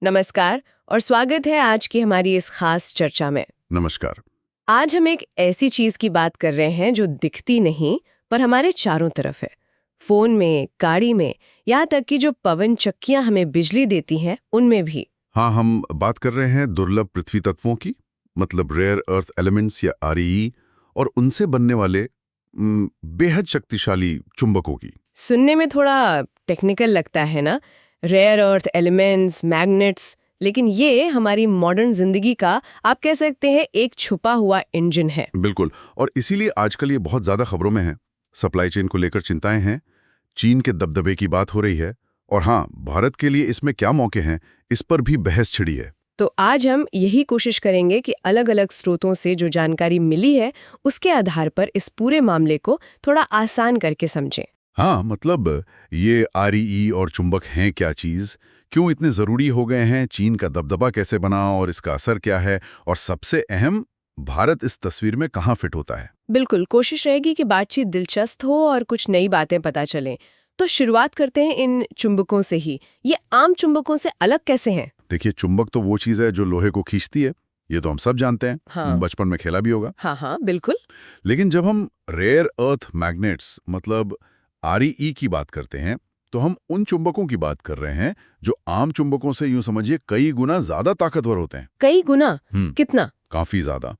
नमस्कार और स्वागत है आज की हमारी इस खास चर्चा में। नमस्कार। आज हम एक ऐसी चीज की बात कर रहे हैं जो दिखती नहीं पर हमारे चारों तरफ है। फोन में, गाड़ी में, यहाँ तक कि जो पवन चक्कियां हमें बिजली देती हैं उनमें भी। हाँ, हम बात कर रहे हैं दुर्लभ पृथ्वी तत्वों की, मतलब रेयर अर्थ एलिमेंट्स या आरईई, और उनसे बनने वाले बेहद शक्तिशाली चुंबकों की। सुनने में थोड़ा टेक्निकल लगता है ना, रेयर अर्थ एलिमेंट्स, मैग्नेट्स, लेकिन ये हमारी मॉडर्न जिंदगी का आप कह सकते हैं एक छुपा हुआ इंजन है। बिल्कुल, और इसीलिए आजकल ये बहुत ज्यादा खबरों में है। सप्लाई चेन को लेकर चिंताएं हैं, चीन के दबदबे की बात हो रही है, और हाँ, भारत के लिए इसमें क्या मौके हैं, इस पर भी बहस छिड़ी है। तो आज हम यही कोशिश करेंगे कि अलग-अलग स्रोतों से जो जानकारी मिली है उसके आधार पर इस पूरे मामले को थोड़ा आसान करके समझें। हाँ, मतलब ये आरईई और चुंबक हैं क्या चीज, क्यों इतने जरूरी हो गए हैं, चीन का दबदबा कैसे बना और इसका असर क्या है, और सबसे अहम, भारत इस तस्वीर में कहाँ फिट होता है। बिल्कुल, कोशिश रहेगी कि बातचीत दिलचस्प हो और कुछ नई बातें पता चलें। तो शुरुआत करते हैं इन चुंबकों से ही। ये आम चुंबकों से अलग कैसे हैं? देखिए, चुंबक तो वो चीज है जो लोहे को खींचती है, ये तो हम सब जानते हैं। हाँ। बचपन में खेला भी होगा। हाँ हाँ, बिल्कुल। लेकिन जब हम रेयर अर्थ मैग्नेट्स मतलब आरईई की बात करते हैं, तो हम उन चुंबकों की बात कर रहे हैं जो आम चुंबकों से यूं समझिए कई गुना ज्यादा ताकतवर होते हैं। कई गुना? हम्म कितना? काफी ज्यादा।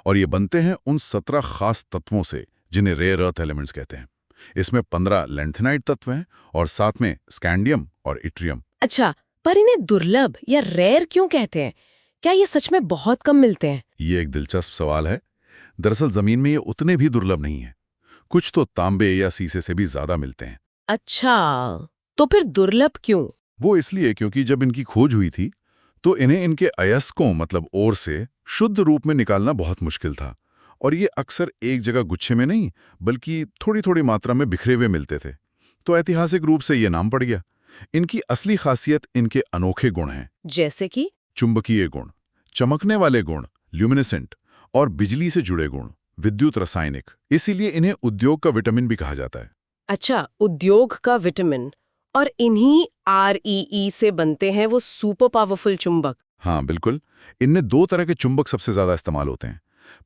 और ये बनते हैं उन 17 खास तत्वों से जिन्हें रेयर अर्थ एलिमेंट्स कहते हैं। इसमें 15 लैंथेनाइट तत्व हैं और साथ में स्कैंडियम और इट्रियम। अच्छा, पर इन्हें दुर्लभ या रेयर क्यों कहते हैं? क्या ये सच में बहुत कम मिलते हैं? ये एक दिलचस्प सवाल है। दरअसल जमीन में ये उतने भी दुर्लभ नहीं है। कुछ तो तांबे या शीशे से भी ज्यादा मिलते हैं। अच्छा, तो फिर दुर्लभ क्यों? वो इसलिए क्योंकि जब इनकी खोज हुई थी तो इन्हें इनके अयस्कों मतलब ओर से शुद्ध रूप में निकालना बहुत मुश्किल था, और ये अक्सर एक जगह गुच्छे में नहीं बल्कि थोड़ी थोड़ी मात्रा में बिखरे हुए मिलते थे। तो ऐतिहासिक रूप से ये नाम पड़ गया। इनकी असली खासियत इनके अनोखे गुण हैं। जैसे कि? चुंबकीय गुण, चमकने वाले गुण ल्यूमिनेसेंट, और बिजली से जुड़े गुण विद्युत रासायनिक। इसीलिए इन्हें उद्योग का विटामिन भी कहा जाता है। अच्छा, उद्योग का विटामिन। और इन्हीं आरईई से बनते हैं वो सुपर पावरफुल चुंबक। हाँ बिल्कुल। इनमें दो तरह के चुंबक सबसे ज्यादा इस्तेमाल होते हैं।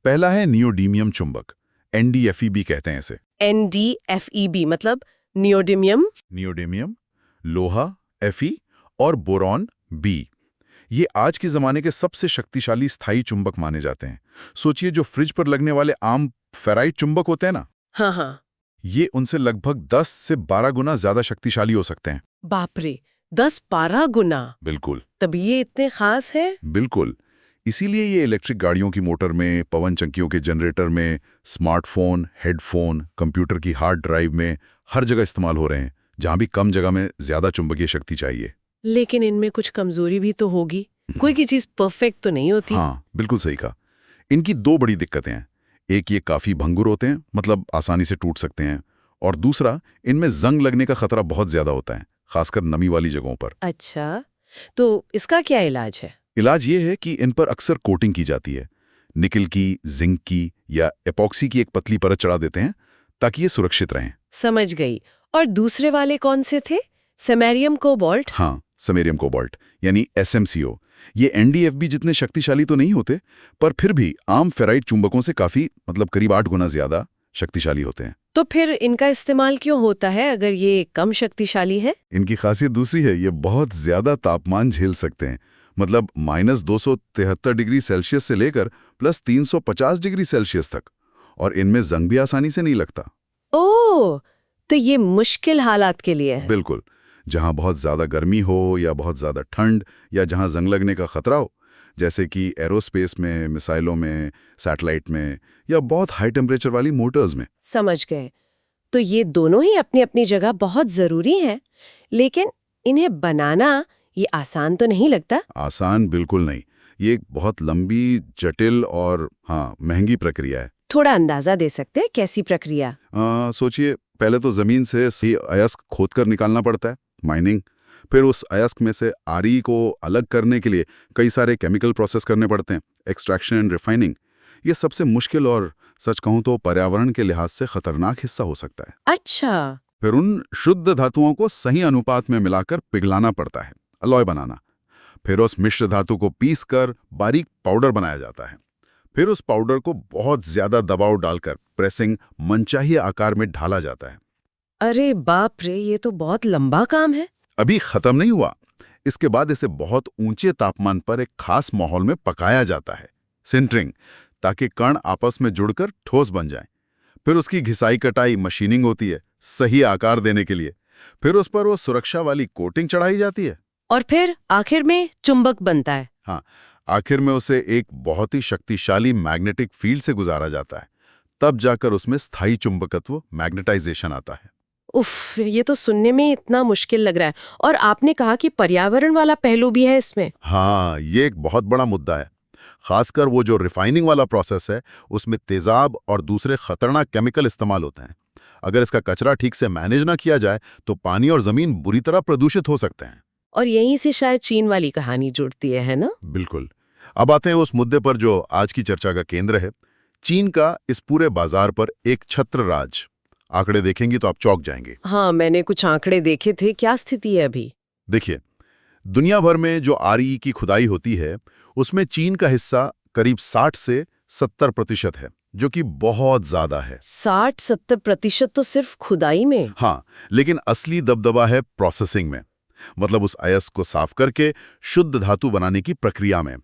पहला है नियोडीमियम चुंबक, एनडीएफई कहते हैं इसे। NdFeB मतलब नियोडिमियम। नियोडीमियम, लोहा Fe और बोरॉन बी। ये आज के जमाने के सबसे शक्तिशाली स्थायी चुंबक माने जाते हैं। सोचिए, जो फ्रिज पर लगने वाले आम फेराइट चुंबक होते हैं ना, हाँ हाँ। ये उनसे लगभग 10 से 12 गुना ज्यादा शक्तिशाली हो सकते हैं। बाप रे, 10-12 गुना? बिल्कुल। तभी ये इतने खास है। बिल्कुल। इसीलिए ये इलेक्ट्रिक गाड़ियों की मोटर में, पवन चक्कियों के जनरेटर में, स्मार्टफोन, हेडफोन, कंप्यूटर की हार्ड ड्राइव में हर जगह इस्तेमाल हो रहे हैं, जहां भी कम जगह में ज्यादा चुंबकीय शक्ति चाहिए। लेकिन इनमें कुछ कमजोरी भी तो होगी। कोई की चीज परफेक्ट तो नहीं होती। हाँ बिल्कुल सही कहा। इनकी दो बड़ी दिक्कतें हैं। एक, ये काफी भंगुर होते हैं, मतलब आसानी से टूट सकते हैं, और दूसरा, इनमें जंग लगने का खतरा बहुत ज्यादा होता है, खासकर नमी वाली जगहों पर। अच्छा, तो इसका क्या इलाज है? इलाज ये है कि इन पर अक्सर कोटिंग की जाती है। निकल की, जिंक की या एपॉक्सी की एक पतली परत चढ़ा देते हैं ताकि ये सुरक्षित रहें। समझ गई। और दूसरे वाले कौन से थे? Samarium cobalt? हाँ, समैरियम कोबाल्ट यानी SMCO। ये NdFeB जितने शक्तिशाली तो नहीं होते, पर फिर भी आम फेराइट चुंबकों से काफी, मतलब करीब 8 गुना ज्यादा शक्तिशाली होते हैं। तो फिर इनका इस्तेमाल क्यों होता है अगर ये कम शक्तिशाली है? इनकी खासियत दूसरी है, ये बहुत ज्यादा तापमान झेल सकते हैं, मतलब -273 डिग्री सेल्सियस से लेकर +350 डिग्री सेल्सियस तक, और इनमें जंग भी आसानी से नहीं लगता। ओह, तो ये मुश्किल हालात के लिए है। बिल्कुल। जहां बहुत ज्यादा गर्मी हो या बहुत ज्यादा ठंड, या जहां जंग लगने का खतरा हो, जैसे कि एरोस्पेस में, मिसाइलों में, सैटेलाइट में, या बहुत हाई टेम्परेचर वाली मोटर्स में। समझ गए। तो ये दोनों ही अपनी अपनी जगह बहुत जरूरी हैं, लेकिन इन्हें बनाना ये आसान तो नहीं लगता। आसान बिल्कुल नहीं। ये एक बहुत लंबी, जटिल और हाँ महंगी प्रक्रिया है। थोड़ा अंदाजा दे सकते हैं कैसी प्रक्रिया? सोचिए, पहले तो जमीन से सी अयस्क खोदकर निकालना पड़ता है, माइनिंग। फिर उस अयस्क में से आरी को अलग करने के लिए कई सारे केमिकल प्रोसेस करने पड़ते हैं, एक्सट्रैक्शन एंड रिफाइनिंग। ये सबसे मुश्किल और, सच कहूं तो, पर्यावरण के लिहाज से खतरनाक हिस्सा हो सकता है। अच्छा, फिर उन शुद्ध धातुओं को सही अनुपात में मिलाकर पिघलाना पड़ता है, अलॉय बनाना। फिर उस मिश्र धातु को पीसकर बारीक पाउडर बनाया जाता है। फिर उस पाउडर को बहुत ज्यादा दबाव डालकर प्रेसिंग मनचाहे आकार में ढाला जाता है। अरे बाप रे, ये तो बहुत लंबा काम है। अभी खत्म नहीं हुआ। इसके बाद इसे बहुत ऊंचे तापमान पर एक खास माहौल में पकाया जाता है, सिंटरिंग, ताकि कण आपस में जुड़कर ठोस बन जाएं। फिर उसकी घिसाई कटाई मशीनिंग होती है, सही आकार देने के लिए। फिर उस पर वो सुरक्षा वाली कोटिंग चढ़ाई जाती है। और फिर आखिर में चुंबक बनता है। हाँ, आखिर में उसे एक बहुत ही शक्तिशाली मैग्नेटिक फील्ड से गुजारा जाता है। तब जाकर उसमें स्थायी चुंबकत्व, मैग्नेटाइजेशन आता है। उफ, ये तो सुनने में इतना मुश्किल लग रहा है। और आपने कहा कि पर्यावरण वाला पहलू भी है इसमें। हाँ, ये एक बहुत बड़ा मुद्दा है। खासकर वो जो रिफाइनिंग वाला प्रोसेस है, उसमें तेजाब और दूसरे खतरनाक केमिकल इस्तेमाल होते हैं। अगर इसका कचरा ठीक से मैनेज ना किया जाए तो पानी और जमीन बुरी तरह प्रदूषित हो सकते हैं। और यहीं से शायद चीन वाली कहानी जुड़ती है ना? बिल्कुल। अब आते हैं उस मुद्दे पर जो आज की चर्चा का केंद्र है, चीन का इस पूरे बाजार पर एक छत्र राज। आंकड़े देखेंगी तो आप चौंक जाएंगे। हाँ, मैंने कुछ आंकड़े देखे थे। क्या स्थिति है अभी? देखिए, दुनिया भर में जो आरई की खुदाई होती है, उसमें चीन का हिस्सा करीब 60 से 70% है, जो कि बहुत ज्यादा है। 60-70% तो सिर्फ खुदाई में? हाँ, लेकिन असली दबदबा है प्रोसेसिंग में, मतलब उस अयस्क को साफ करके शुद्ध धातु बनाने की प्रक्रिया में।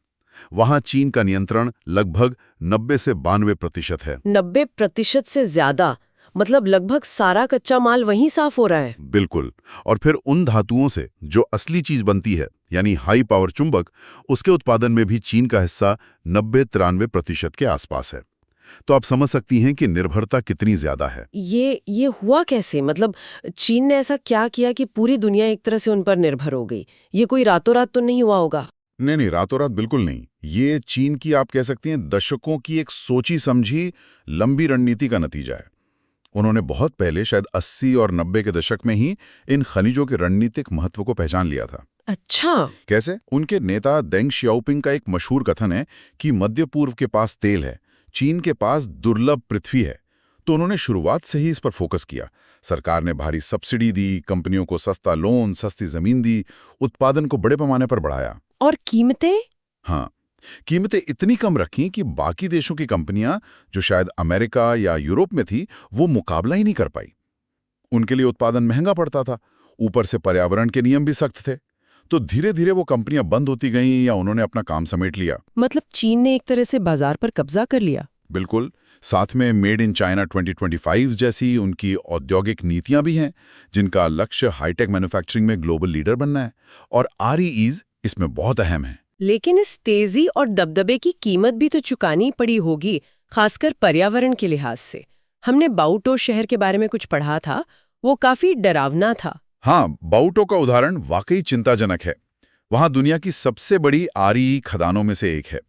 वहां चीन का नियंत्रण लगभग 90 से 92% है। 90% से ज्यादा? मतलब लगभग सारा कच्चा माल वहीं साफ हो रहा है। बिल्कुल। और फिर उन धातुओं से जो असली चीज बनती है, यानी हाई पावर चुंबक, उसके उत्पादन में भी चीन का हिस्सा 90-93% के आसपास है। तो आप समझ सकती हैं कि निर्भरता कितनी ज्यादा है। ये हुआ कैसे? मतलब चीन ने ऐसा क्या किया कि पूरी दुनिया एक तरह से उन पर निर्भर हो गई? ये कोई रातों रात तो नहीं हुआ होगा? नहीं, रातों रात बिल्कुल नहीं। ये चीन की, आप कह सकती हैं, दशकों की एक सोची समझी लंबी रणनीति का नतीजा है। उन्होंने बहुत पहले, शायद 80 और 90 के दशक में ही, इन खनिजों के रणनीतिक महत्व को पहचान लिया था। अच्छा। कैसे? उनके नेता देंग शियाओपिंग का एक मशहूर कथन है कि मध्य पूर्व के पास तेल है, चीन के पास दुर्लभ पृथ्वी है। तो उन्होंने शुरुआत से ही इस पर फोकस किया। सरकार ने भारी सब्सिडी दी, कंपनियों को सस्ता लोन, सस्ती जमीन दी, उत्पादन को बड़े पैमाने पर बढ़ाया। और कीमतें? हाँ, कीमतें इतनी कम रखीं कि बाकी देशों की कंपनियां, जो शायद अमेरिका या यूरोप में थी, वो मुकाबला ही नहीं कर पाई। उनके लिए उत्पादन महंगा पड़ता था, ऊपर से पर्यावरण के नियम भी सख्त थे। तो धीरे धीरे वो कंपनियां बंद होती गईं या उन्होंने अपना काम समेट लिया। मतलब चीन ने एक तरह से बाजार पर कब्जा कर लिया। बिल्कुल। साथ में मेड इन चाइना 2025 जैसी उनकी औद्योगिक नीतियां भी हैं, जिनका लक्ष्य हाईटेक मैन्युफैक्चरिंग में ग्लोबल लीडर बनना है। और आरईईज इसमें बहुत अहम है। लेकिन इस तेजी और दबदबे की कीमत भी तो चुकानी पड़ी होगी, खासकर पर्यावरण के लिहाज से। हमने बाओटो शहर के बारे में कुछ पढ़ा था, वो काफी डरावना था। हाँ, बाओटो का उदाहरण वाकई चिंताजनक है। वहां दुनिया की सबसे बड़ी आरईई खदानों में से एक है।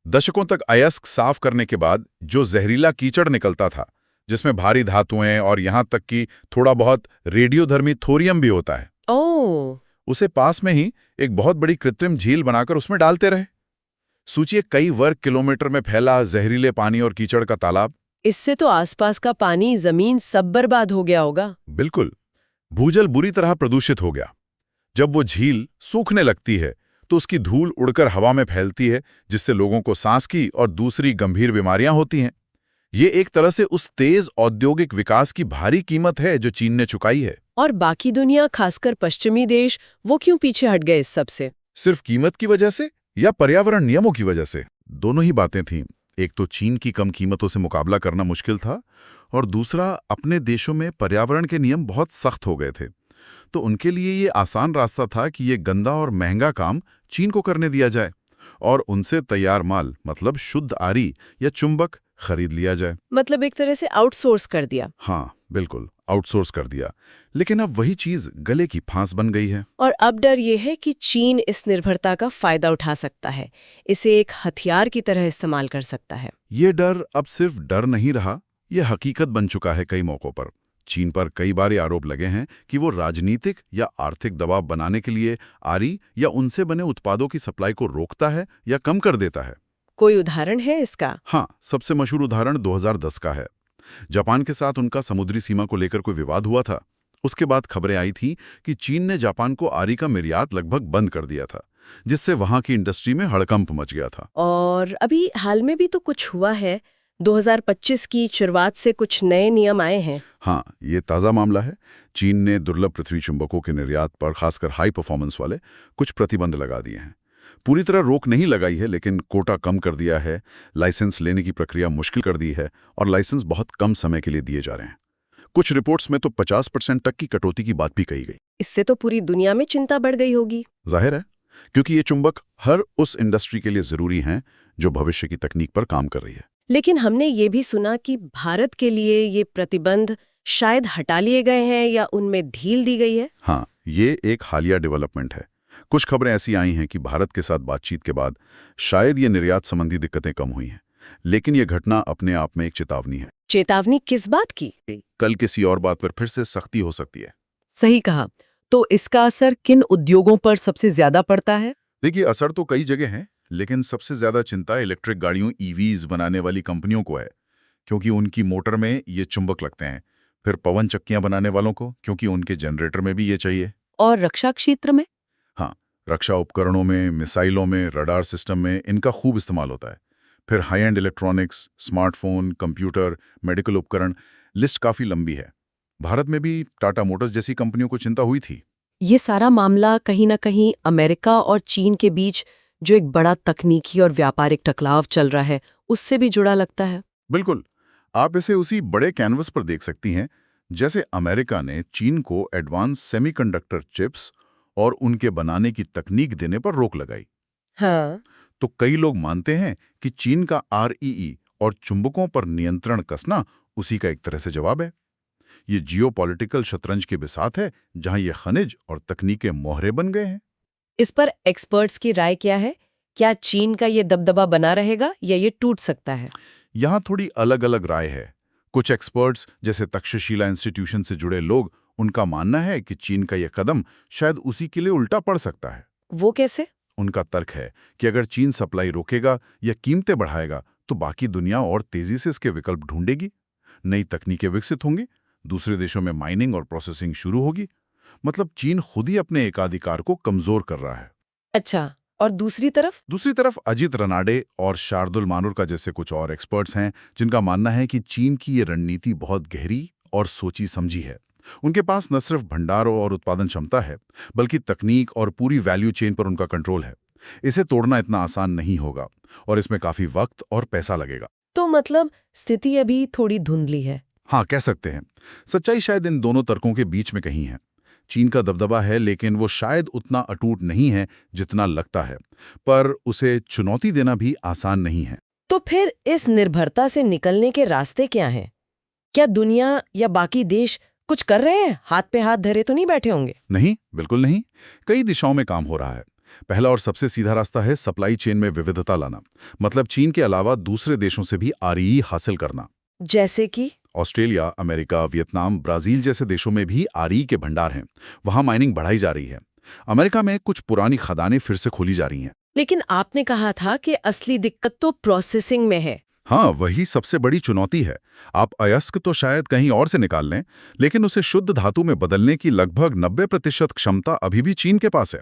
दशकों तक अयस्क साफ करने के बाद जो जहरीला कीचड़ निकलता था, जिसमें भारी धातुएं और यहां तक कि थोड़ा बहुत रेडियोधर्मी थोरियम भी होता है, ओह, उसे पास में ही एक बहुत बड़ी कृत्रिम झील बनाकर उसमें डालते रहे। सोचिए, कई वर्ग किलोमीटर में फैला जहरीले पानी और कीचड़ का तालाब। इससे तो आसपास का पानी, जमीन सब बर्बाद हो गया होगा। बिल्कुल। भूजल बुरी तरह प्रदूषित हो गया। जब वो झील सूखने लगती है तो उसकी धूल उड़कर हवा में फैलती है, जिससे लोगों को सांस की और दूसरी गंभीर बीमारियां होती हैं। ये एक तरह से उस तेज औद्योगिक विकास की भारी कीमत है जो चीन ने चुकाई है। और बाकी दुनिया, खासकर पश्चिमी देश, वो क्यों पीछे हट गए इस सब से? सिर्फ कीमत की वजह से या पर्यावरण नियमों की वजह से? दोनों ही बातें थीं। एक तो चीन की कम कीमतों से मुकाबला करना मुश्किल था, और दूसरा, अपने देशों में पर्यावरण के नियम बहुत सख्त हो गए थे। तो उनके लिए ये आसान रास्ता था कि ये गंदा और महंगा काम चीन को करने दिया जाए और उनसे तैयार माल, मतलब शुद्ध आरी या चुंबक, खरीद लिया जाए। मतलब एक तरह से आउटसोर्स कर दिया। हाँ, बिल्कुल, आउटसोर्स कर दिया। लेकिन अब वही चीज गले की फांस बन गई है। और अब डर ये है कि चीन इस निर्भरता का फायदा उठा सकता है, इसे एक हथियार की तरह इस्तेमाल कर सकता है। ये डर अब सिर्फ डर नहीं रहा, ये हकीकत बन चुका है। कई मौकों पर चीन पर कई बार ये आरोप लगे हैं कि वो राजनीतिक या आर्थिक दबाव बनाने के लिए आरी या उनसे बने उत्पादों की सप्लाई को रोकता है या कम कर देता है। कोई उदाहरण है इसका? हाँ, सबसे मशहूर उदाहरण 2010 का है। जापान के साथ उनका समुद्री सीमा को लेकर कोई विवाद हुआ था। उसके बाद खबरें आई थी कि चीन ने जापान को आरी का निर्यात लगभग बंद कर दिया था, जिससे वहां की इंडस्ट्री में हड़कंप मच गया था। और अभी हाल में भी तो कुछ हुआ है। 2025 की शुरुआत से कुछ नए नियम आए हैं। हाँ, ये ताज़ा मामला है। चीन ने दुर्लभ पृथ्वी चुंबकों के निर्यात पर, खासकर हाई परफॉर्मेंस वाले, कुछ प्रतिबंध लगा दिए हैं। पूरी तरह रोक नहीं लगाई है, लेकिन कोटा कम कर दिया है, लाइसेंस लेने की प्रक्रिया मुश्किल कर दी है और लाइसेंस बहुत कम समय के लिए दिए जा रहे हैं। कुछ रिपोर्ट्स में तो 50% तक की कटौती की बात भी कही गई। इससे तो पूरी दुनिया में चिंता बढ़ गई होगी। जाहिर है, क्योंकि ये चुंबक हर उस इंडस्ट्री के लिए ज़रूरी हैं जो भविष्य की तकनीक पर काम कर रही है। लेकिन हमने ये भी सुना कि भारत के लिए ये प्रतिबंध शायद हटा लिए गए हैं या उनमें ढील दी गई है। हाँ, ये एक हालिया डेवलपमेंट है। कुछ खबरें ऐसी आई हैं कि भारत के साथ बातचीत के बाद शायद ये निर्यात संबंधी दिक्कतें कम हुई हैं। लेकिन ये घटना अपने आप में एक चेतावनी है। चेतावनी किस बात की? कल किसी और बात पर फिर से सख्ती हो सकती है। सही कहा। तो इसका असर किन उद्योगों पर सबसे ज्यादा पड़ता है? देखिए, असर तो कई जगह है, लेकिन सबसे ज्यादा चिंता इलेक्ट्रिक गाड़ियों ईवीज बनाने वाली कंपनियों को है, क्योंकि उनकी मोटर में ये चुंबक लगते हैं। फिर पवन चक्कियां बनाने वालों को, क्योंकि उनके जनरेटर में भी ये चाहिए। और रक्षा क्षेत्र में? हाँ, रक्षा उपकरणों में, मिसाइलों में, रडार सिस्टम में इनका खूब इस्तेमाल होता है। फिर high and electronics, smartphone, computer, medical उपकरण, लिस्ट काफ़ी लंबी है। भारत में भी टाटा मोटर्स जैसी कंपनियों को चिंता हुई थी। ये सारा मामला कहीं ना कहीं अमेरिका और चीन के बीच जो एक बड़ा तकनीकी और व्यापारिक टकराव चल रहा है, उससे भी जुड़ा लगता है। बिल्कुल, आप इसे उसी बड़े कैनवस पर देख सकती हैं, जैसे अमेरिका ने चीन को एडवांस सेमीकंडक्टर चिप्स और उनके बनाने की तकनीक देने पर रोक लगाई। हाँ। तो कई लोग मानते हैं कि चीन का आरईई और चुंबकों पर नियंत्रण कसना उसी का एक तरह से जवाब है। ये जियोपॉलिटिकल शतरंज के बिसात है, जहां ये खनिज और तकनीकें मोहरे बन गए हैं। इस पर एक्सपर्ट्स की राय क्या है? क्या चीन का ये दबदबा बना रहेगा या ये टूट सकता है? यहाँ थोड़ी अलग अलग राय है। कुछ एक्सपर्ट्स, जैसे तक्षशिला इंस्टीट्यूशन से जुड़े लोग, उनका मानना है कि चीन का यह कदम शायद उसी के लिए उल्टा पड़ सकता है। वो कैसे? उनका तर्क है कि अगर चीन सप्लाई रोकेगा या कीमतें बढ़ाएगा, तो बाकी दुनिया और तेजी से इसके विकल्प ढूंढेगी। नई तकनीकें विकसित होंगी, दूसरे देशों में माइनिंग और प्रोसेसिंग शुरू होगी। मतलब चीन खुद ही अपने एकाधिकार को कमजोर कर रहा है। अच्छा, और दूसरी तरफ? दूसरी तरफ अजीत रनाडे और शार्दुल मानुरका जैसे कुछ और एक्सपर्ट्स हैं, जिनका मानना है कि चीन की ये रणनीति बहुत गहरी और सोची समझी है। उनके पास न सिर्फ भंडार और उत्पादन क्षमता है, बल्कि तकनीक और पूरी वैल्यू चेन पर उनका कंट्रोल है। इसे तोड़ना इतना आसान नहीं होगा और इसमें काफी वक्त और पैसा लगेगा। तो मतलब स्थिति अभी थोड़ी धुंधली है। हाँ, कह सकते हैं। सच्चाई शायद इन दोनों तर्कों के बीच में कहीं है। चीन का दबदबा है, लेकिन वो शायद उतना अटूट नहीं है जितना लगता है, पर उसे चुनौती देना भी आसान नहीं है। तो फिर इस निर्भरता से निकलने के रास्ते क्या हैं? क्या दुनिया या बाकी देश कुछ कर रहे हैं? हाथ पे हाथ धरे तो नहीं बैठे होंगे? नहीं, बिल्कुल नहीं। कई दिशाओं में काम हो रहा है। पहला और सबसे सीधा रास्ता है सप्लाई चेन में विविधता लाना। मतलब चीन के अलावा दूसरे देशों से भी आरईई हासिल करना। जैसे कि ऑस्ट्रेलिया, अमेरिका, वियतनाम, ब्राजील जैसे देशों में भी आरईई के भंडार हैं। वहां माइनिंग बढ़ाई जा रही है। अमेरिका में कुछ पुरानी खदानें फिर से खोली जा रही हैं। लेकिन आपने कहा था कि असली दिक्कत तो प्रोसेसिंग में है। हाँ, वही सबसे बड़ी चुनौती है। आप अयस्क तो शायद कहीं और से निकाल लें, लेकिन उसे शुद्ध धातु में बदलने की लगभग 90% क्षमता अभी भी चीन के पास है।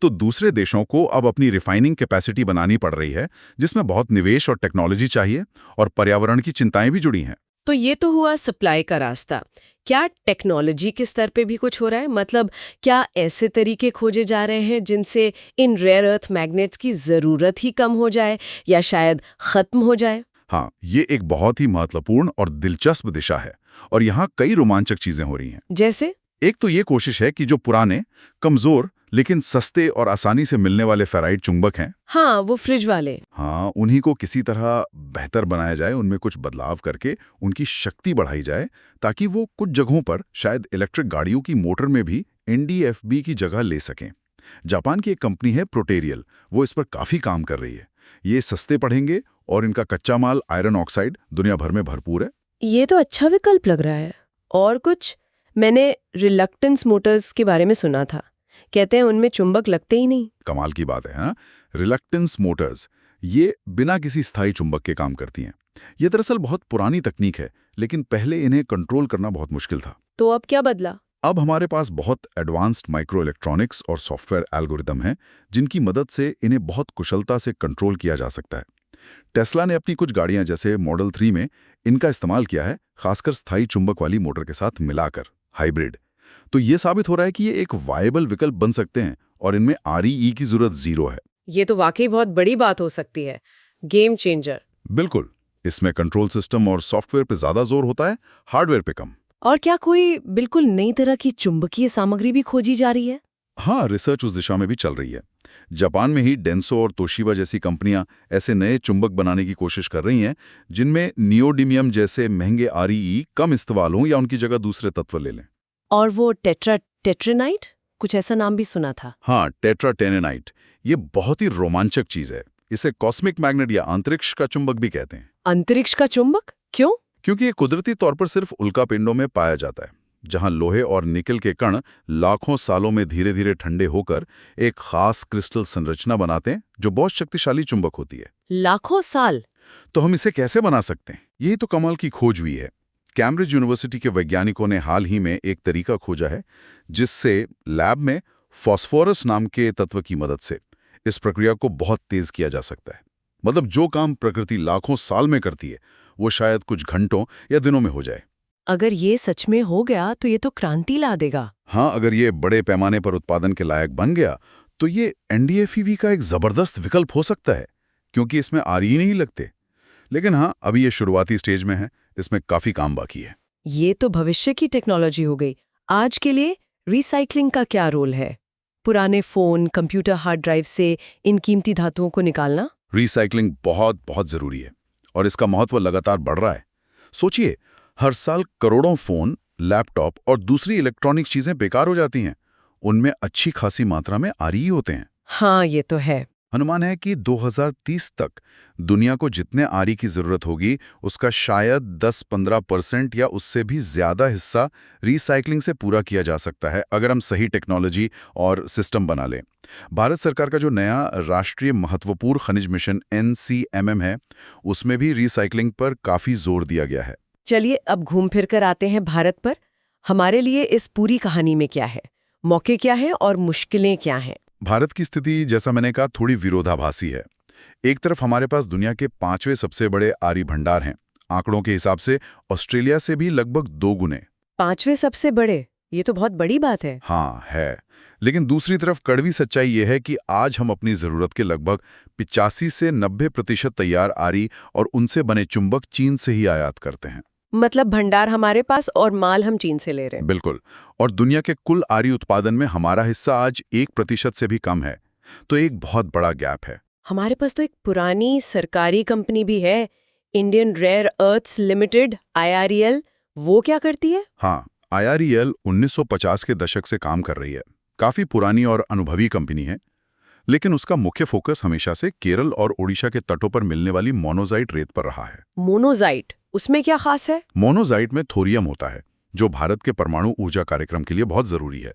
तो दूसरे देशों को अब अपनी रिफाइनिंग कैपेसिटी बनानी पड़ रही है, जिसमें बहुत निवेश और टेक्नोलॉजी चाहिए, और पर्यावरण की चिंताएं भी जुड़ी हैं। तो ये तो हुआ सप्लाई का रास्ता। क्या टेक्नोलॉजी के स्तर पे भी कुछ हो रहा है? मतलब क्या ऐसे तरीके खोजे जा रहे हैं जिनसे इन रेयर अर्थ मैग्नेट्स की जरूरत ही कम हो जाए या शायद खत्म हो जाए? हाँ, ये एक बहुत ही महत्वपूर्ण और दिलचस्प दिशा है, और यहाँ कई रोमांचक चीजें हो रही हैं। जैसे? एक तो ये कोशिश है कि जो पुराने, कमजोर लेकिन सस्ते और आसानी से मिलने वाले फेराइट चुंबक हैं, हाँ, वो फ्रिज वाले। हाँ, उन्हीं को किसी तरह बेहतर बनाया जाए, उनमें कुछ बदलाव करके उनकी शक्ति बढ़ाई जाए, ताकि वो कुछ जगहों पर शायद इलेक्ट्रिक गाड़ियों की मोटर में भी एनडीएफबी की जगह ले सकें। जापान की एक कंपनी है प्रोटेरियल, वो इस पर काफी काम कर रही है। ये सस्ते पड़ेंगे और इनका कच्चा माल आयरन ऑक्साइड दुनिया भर में भरपूर है। ये तो अच्छा विकल्प लग रहा है। और कुछ? मैंने रिलक्टेंस मोटर्स के बारे में सुना था, कहते हैं उनमें चुंबक लगते ही नहीं। कमाल की बात है ना। रिलक्टेंस मोटर्स ये बिना किसी स्थायी चुंबक के काम करती हैं। ये दरअसल बहुत पुरानी तकनीक है, लेकिन पहले इन्हें कंट्रोल करना बहुत मुश्किल था। तो अब क्या बदला? अब हमारे पास बहुत एडवांस्ड माइक्रो इलेक्ट्रॉनिक्स और सॉफ्टवेयर एल्गोरिदम हैं जिनकी मदद से इन्हें बहुत कुशलता से कंट्रोल किया जा सकता है। टेस्ला ने अपनी कुछ गाड़ियां जैसे मॉडल 3 में इनका इस्तेमाल किया है, खासकर स्थायी चुंबक वाली मोटर के साथ मिलाकर, हाइब्रिड। तो ये साबित हो रहा है कि ये एक वायबल विकल्प बन सकते हैं और इनमें REE की जरूरत जीरो है। ये तो वाकई बहुत बड़ी बात हो सकती है। Game changer. बिल्कुल, इसमें कंट्रोल सिस्टम और सॉफ्टवेयर पे ज्यादा जोर होता है, हार्डवेयर पे कम। और क्या कोई बिल्कुल नई तरह की चुंबकीय सामग्री भी खोजी जा रही है? हाँ, रिसर्च उस दिशा में भी चल रही है। जापान में ही डेंसो और तोशिबा जैसी कंपनियां ऐसे नए चुंबक बनाने की कोशिश कर रही हैं जिनमें नियोडिमियम जैसे महंगे REE कम इस्तेमाल हों या उनकी जगह दूसरे तत्व ले लें। और वो टेट्रानाइट, कुछ ऐसा नाम भी सुना था। हाँ, टेट्राटेनेनाइट, ये बहुत ही रोमांचक चीज है। इसे कॉस्मिक मैग्नेट या अंतरिक्ष का चुंबक भी कहते हैं। अंतरिक्ष का चुंबक क्यों? क्योंकि ये कुदरती तौर पर सिर्फ उल्कापिंडों में पाया जाता है, जहां लोहे और निकल के कण लाखों सालों में धीरे धीरे ठंडे होकर एक खास क्रिस्टल संरचना बनाते हैं जो बहुत शक्तिशाली चुंबक होती है। लाखों साल? तो हम इसे कैसे बना सकते हैं? यही तो कमाल की खोज हुई है। कैम्ब्रिज यूनिवर्सिटी के वैज्ञानिकों ने हाल ही में एक तरीका खोजा है जिससे लैब में फॉस्फोरस नाम के तत्व की मदद से इस प्रक्रिया को बहुत तेज किया जा सकता है। मतलब जो काम प्रकृति लाखों साल में करती है वो शायद कुछ घंटों या दिनों में हो जाए। अगर ये सच में हो गया तो ये तो क्रांति ला देगा। हाँ, अगर ये बड़े पैमाने पर उत्पादन के लायक बन गया तो ये NDFeB का एक जबरदस्त विकल्प हो सकता है, क्योंकि इसमें RE नहीं लगते। लेकिन हाँ, अभी ये शुरुआती स्टेज में है, इसमें काफी काम बाकी है। ये तो भविष्य की टेक्नोलॉजी हो गई। आज के लिए रिसाइकलिंग का क्या रोल है? पुराने फोन, कंप्यूटर हार्ड ड्राइव से इन कीमती धातुओं को निकालना? रिसाइकलिंग बहुत बहुत जरूरी है और इसका महत्व लगातार बढ़ रहा है। सोचिए, हर साल करोड़ों फोन, लैपटॉप और दूसरी इलेक्ट्रॉनिक चीजें बेकार हो जाती हैं। उनमें अच्छी खासी मात्रा में RE होते हैं। हाँ, ये तो है। अनुमान है कि 2030 तक दुनिया को जितने RE की जरूरत होगी उसका शायद 10-15% या उससे भी ज्यादा हिस्सा रिसाइकलिंग से पूरा किया जा सकता है, अगर हम सही टेक्नोलॉजी और सिस्टम बना लें। भारत सरकार का जो नया राष्ट्रीय महत्वपूर्ण खनिज मिशन NCMM है, उसमें भी रिसाइकलिंग पर काफी जोर दिया गया है। चलिए अब घूम फिर कर आते हैं भारत पर। हमारे लिए इस पूरी कहानी में क्या है, मौके क्या है और मुश्किलें क्या हैं? भारत की स्थिति, जैसा मैंने कहा, थोड़ी विरोधाभासी है। एक तरफ हमारे पास दुनिया के 5वें सबसे बड़े RE भंडार हैं। आंकड़ों के हिसाब से ऑस्ट्रेलिया से भी लगभग 2 गुने। 5वें सबसे बड़े? ये तो बहुत बड़ी बात है। हाँ है, लेकिन दूसरी तरफ कड़वी सच्चाई ये है कि आज हम अपनी जरूरत के लगभग 85 से 90% तैयार RE और उनसे बने चुंबक चीन से ही आयात करते हैं। मतलब भंडार हमारे पास और माल हम चीन से ले रहे हैं। बिल्कुल, और दुनिया के कुल RE उत्पादन में हमारा हिस्सा आज 1% से भी कम है। तो एक बहुत बड़ा गैप है। हमारे पास तो एक पुरानी सरकारी कंपनी भी है, Indian rare earths limited, IREL। वो क्या करती है? हाँ, IREL 1950 के दशक से काम कर रही है। काफी पुरानी और अनुभवी कंपनी है, लेकिन उसका मुख्य फोकस हमेशा से केरल और ओडिशा के तटों पर मिलने वाली मोनोजाइट रेत पर रहा है। मोनोजाइट, उसमें क्या खास है? मोनोजाइट में थोरियम होता है, जो भारत के परमाणु ऊर्जा कार्यक्रम के लिए बहुत जरूरी है।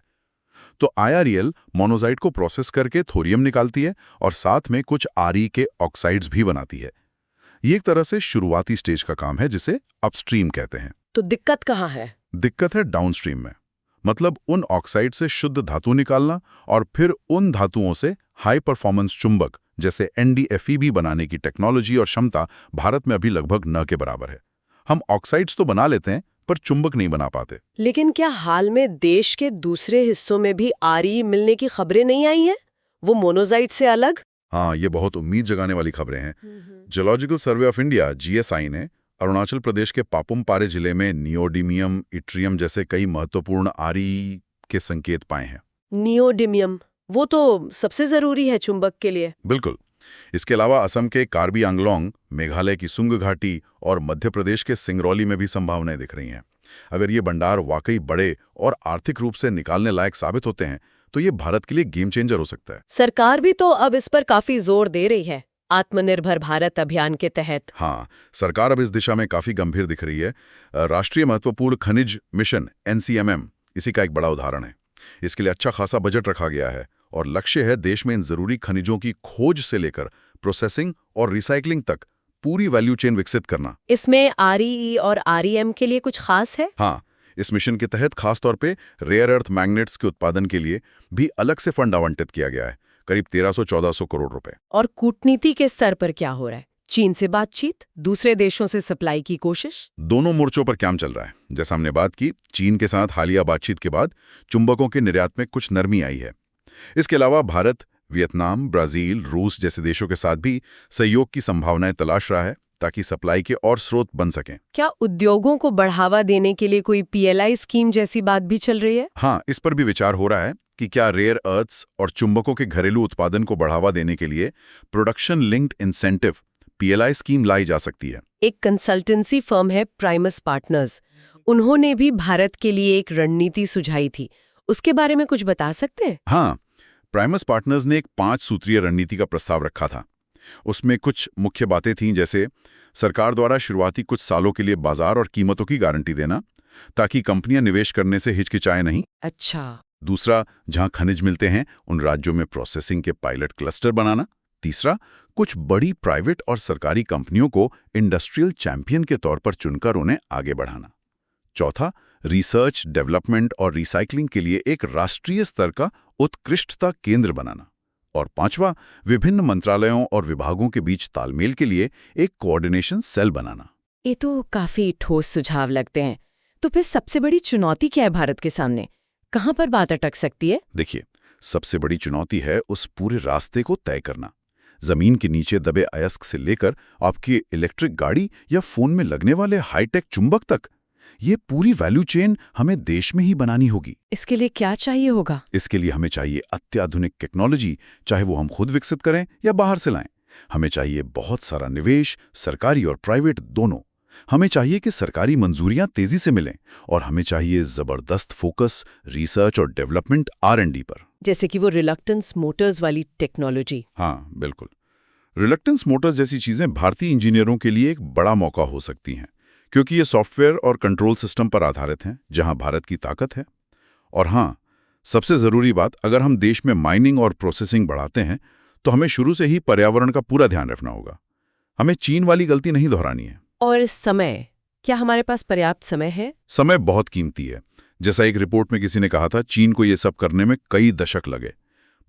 तो IREL मोनोजाइट को प्रोसेस करके थोरियम निकालती है और साथ में कुछ RE के ऑक्साइड्स भी बनाती है। ये एक तरह से शुरुआती स्टेज का काम है जिसे अपस्ट्रीम कहते हैं। तो दिक्कत कहाँ है? दिक्कत है डाउनस्ट्रीम में, मतलब उन ऑक्साइड से शुद्ध धातु निकालना और फिर उन धातुओं से हाई परफॉर्मेंस चुंबक जैसे NDFeB बनाने की टेक्नोलॉजी और क्षमता भारत में अभी लगभग न के बराबर है। हम ऑक्साइड्स तो बना लेते हैं पर चुंबक नहीं बना पाते। लेकिन क्या हाल में देश के दूसरे हिस्सों में भी RE मिलने की खबरें नहीं आई हैं, वो मोनोजाइट से अलग? हाँ, ये बहुत उम्मीद जगाने वाली खबरें हैं। Geological survey of India GSI ने अरुणाचल प्रदेश के पापुम पारे जिले में नियोडिमियम, इट्रियम जैसे कई महत्वपूर्ण RE के संकेत पाए हैं। नियोडिमियम, वो तो सबसे जरूरी है चुंबक के लिए। बिल्कुल। इसके अलावा असम के कार्बी आंगलोंग, मेघालय की सुंग घाटी और मध्य प्रदेश के सिंगरौली में भी संभावनाएं दिख रही हैं। अगर ये भंडार वाकई बड़े और आर्थिक रूप से निकालने लायक साबित होते हैं तो ये भारत के लिए गेम चेंजर हो सकता है। सरकार भी तो अब इस पर काफी जोर दे रही है, आत्मनिर्भर भारत अभियान के तहत। हाँ, सरकार अब इस दिशा में काफी गंभीर दिख रही है। राष्ट्रीय महत्वपूर्ण खनिज मिशन NCMM इसी का एक बड़ा उदाहरण है। इसके लिए अच्छा खासा बजट रखा गया है और लक्ष्य है देश में इन जरूरी खनिजों की खोज से लेकर प्रोसेसिंग और रिसाइकलिंग तक पूरी वैल्यू चेन विकसित करना। इसमें REE और REM के लिए कुछ खास है? हाँ, इस मिशन के तहत खास तौर पे रेयर अर्थ मैग्नेट्स के उत्पादन के लिए भी अलग से फंड आवंटित किया गया है, करीब 1300-1400 करोड़ रुपए। और कूटनीति के स्तर पर क्या हो रहा है? चीन से बातचीत, दूसरे देशों से सप्लाई की कोशिश? दोनों मोर्चों पर काम चल रहा है। जैसा हमने बात की, चीन के साथ हालिया बातचीत के बाद चुंबकों के निर्यात में कुछ नरमी आई है। इसके अलावा भारत, वियतनाम, ब्राजील, रूस जैसे देशों के साथ भी सहयोग की संभावनाएं तलाश रहा है ताकि सप्लाई के और स्रोत बन सकें। क्या उद्योगों को बढ़ावा देने के लिए कोई PLI स्कीम जैसी बात भी चल रही है? हाँ, इस पर भी विचार हो रहा है कि क्या रेयर अर्थ्स और चुंबकों के घरेलू उत्पादन को बढ़ावा देने के लिए production linked incentive PLI scheme लाई जा सकती है। एक कंसल्टेंसी फर्म है प्राइमस पार्टनर्स, उन्होंने भी भारत के लिए एक रणनीति सुझाई थी। उसके बारे में कुछ बता सकते हैं? हाँ, प्राइमस पार्टनर्स ने एक 5 सूत्रीय रणनीति का प्रस्ताव रखा था। उसमें कुछ मुख्य बातें थीं, जैसे सरकार द्वारा शुरुआती कुछ सालों के लिए बाजार और कीमतों की गारंटी देना ताकि कंपनियां निवेश करने से हिचकिचाएं नहीं। अच्छा। दूसरा, जहां खनिज मिलते हैं उन राज्यों में प्रोसेसिंग के पायलट क्लस्टर बनाना। तीसरा, कुछ बड़ी प्राइवेट और सरकारी कंपनियों को इंडस्ट्रियल चैंपियन के तौर पर चुनकर उन्हें आगे बढ़ाना। चौथा, रिसर्च, डेवलपमेंट और रिसाइकलिंग के लिए एक राष्ट्रीय स्तर का उत्कृष्टता केंद्र बनाना। और पांचवा, विभिन्न मंत्रालयों और विभागों के बीच तालमेल के लिए एक कोऑर्डिनेशन सेल बनाना। ये तो काफी ठोस सुझाव लगते हैं। तो फिर सबसे बड़ी चुनौती क्या है भारत के सामने? कहां पर बात अटक सकती है? देखिए, सबसे बड़ी चुनौती है उस पूरे रास्ते को तय करना। जमीन के नीचे दबे अयस्क से लेकर आपकी इलेक्ट्रिक गाड़ी या फोन में लगने वाले हाईटेक चुंबक तक, ये पूरी वैल्यू चेन हमें देश में ही बनानी होगी। इसके लिए क्या चाहिए होगा? इसके लिए हमें चाहिए अत्याधुनिक टेक्नोलॉजी, चाहे वो हम खुद विकसित करें या बाहर से लाएं। हमें चाहिए बहुत सारा निवेश, सरकारी और प्राइवेट दोनों। हमें चाहिए कि सरकारी मंजूरियां तेजी से मिलें और हमें चाहिए जबरदस्त फोकस रिसर्च और डेवलपमेंट R&D पर। जैसे कि वो रिलक्टेंस मोटर्स वाली टेक्नोलॉजी। हाँ, बिल्कुल। रिलक्टेंस मोटर्स जैसी चीजें भारतीय इंजीनियरों के लिए एक बड़ा मौका हो सकती हैं, क्योंकि ये सॉफ्टवेयर और कंट्रोल सिस्टम पर आधारित हैं, जहां भारत की ताकत है। और हाँ, सबसे जरूरी बात, अगर हम देश में माइनिंग और प्रोसेसिंग बढ़ाते हैं तो हमें शुरू से ही पर्यावरण का पूरा ध्यान रखना होगा। हमें चीन वाली गलती नहीं दोहरानी है। और समय, क्या हमारे पास पर्याप्त समय है? समय बहुत कीमती है। जैसा एक रिपोर्ट में किसी ने कहा था, चीन को ये सब करने में कई दशक लगे।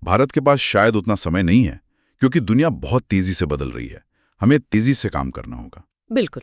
भारत के पास शायद उतना समय नहीं है, क्योंकि दुनिया बहुत तेजी से बदल रही है। हमें तेजी से काम करना होगा। बिल्कुल।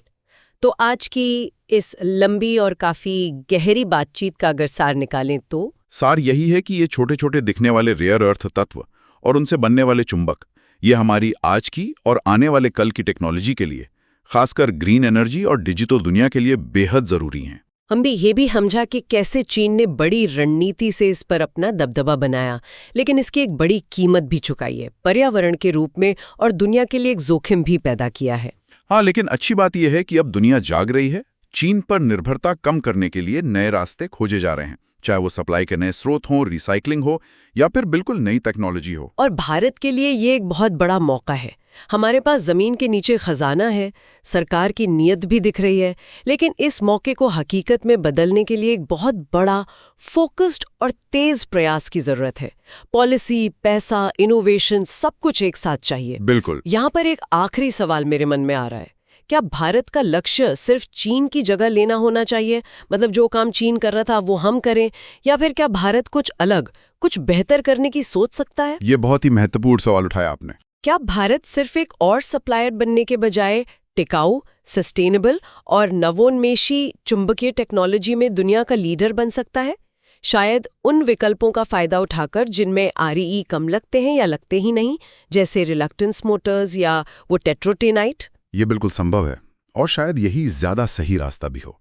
तो आज की इस लंबी और काफी गहरी बातचीत का अगर सार निकालें तो सार यही है कि ये छोटे छोटे दिखने वाले रेयर अर्थ तत्व और उनसे बनने वाले चुंबक, ये हमारी आज की और आने वाले कल की टेक्नोलॉजी के लिए, खासकर ग्रीन एनर्जी और डिजिटल दुनिया के लिए बेहद जरूरी हैं। हम भी ये भी समझा कि कैसे चीन ने बड़ी रणनीति से इस पर अपना दबदबा बनाया, लेकिन इसकी एक बड़ी कीमत भी चुकाई है, पर्यावरण के रूप में, और दुनिया के लिए एक जोखिम भी पैदा किया है। हाँ, लेकिन अच्छी बात यह है कि अब दुनिया जाग रही है। चीन पर निर्भरता कम करने के लिए नए रास्ते खोजे जा रहे हैं, चाहे वो सप्लाई के नए स्रोत हों, रिसाइकलिंग हो या फिर बिल्कुल नई टेक्नोलॉजी हो। और भारत के लिए ये एक बहुत बड़ा मौका है। हमारे पास जमीन के नीचे खजाना है, सरकार की नीयत भी दिख रही है, लेकिन इस मौके को हकीकत में बदलने के लिए एक बहुत बड़ा फोकस्ड और तेज प्रयास की जरूरत है। पॉलिसी, पैसा, इनोवेशन, सब कुछ एक साथ चाहिए। बिल्कुल। यहाँ पर एक आखिरी सवाल मेरे मन में आ रहा है, क्या भारत का लक्ष्य सिर्फ चीन की जगह लेना होना चाहिए? मतलब जो काम चीन कर रहा था वो हम करें, या फिर क्या भारत कुछ अलग, कुछ बेहतर करने की सोच सकता है? ये बहुत ही महत्वपूर्ण सवाल उठाया आपने। क्या भारत सिर्फ एक और सप्लायर बनने के बजाय टिकाऊ, सस्टेनेबल और नवोन्मेषी चुंबकीय टेक्नोलॉजी में दुनिया का लीडर बन सकता है? शायद उन विकल्पों का फायदा उठाकर जिनमें REE कम लगते हैं या लगते ही नहीं, जैसे रिलक्टेंस मोटर्स या वो टेट्रोटेनाइट। ये बिल्कुल संभव है, और शायद यही ज्यादा सही रास्ता भी हो।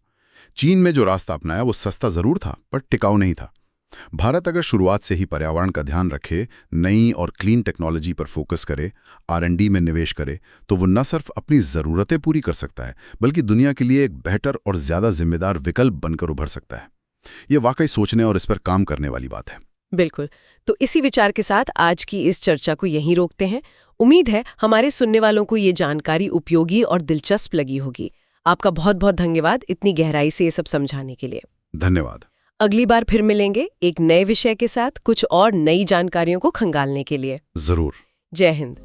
चीन में जो रास्ता अपनाया वो सस्ता जरूर था, पर टिकाऊ नहीं था। भारत अगर शुरुआत से ही पर्यावरण का ध्यान रखे, नई और क्लीन टेक्नोलॉजी पर फोकस करे, R&D में निवेश करे, तो वो न सिर्फ अपनी ज़रूरतें पूरी कर सकता है, बल्कि दुनिया के लिए एक बेहतर और ज़्यादा जिम्मेदार विकल्प बनकर उभर सकता है। ये वाकई सोचने और इस पर काम करने वाली बात है। बिल्कुल। तो इसी विचार के साथ आज की इस चर्चा को यहीं रोकते हैं। उम्मीद है हमारे सुनने वालों को ये जानकारी उपयोगी और दिलचस्प लगी होगी। आपका बहुत बहुत धन्यवाद इतनी गहराई से ये सब समझाने के लिए। धन्यवाद। अगली बार फिर मिलेंगे एक नए विषय के साथ, कुछ और नई जानकारियों को खंगालने के लिए। जरूर। जय हिंद।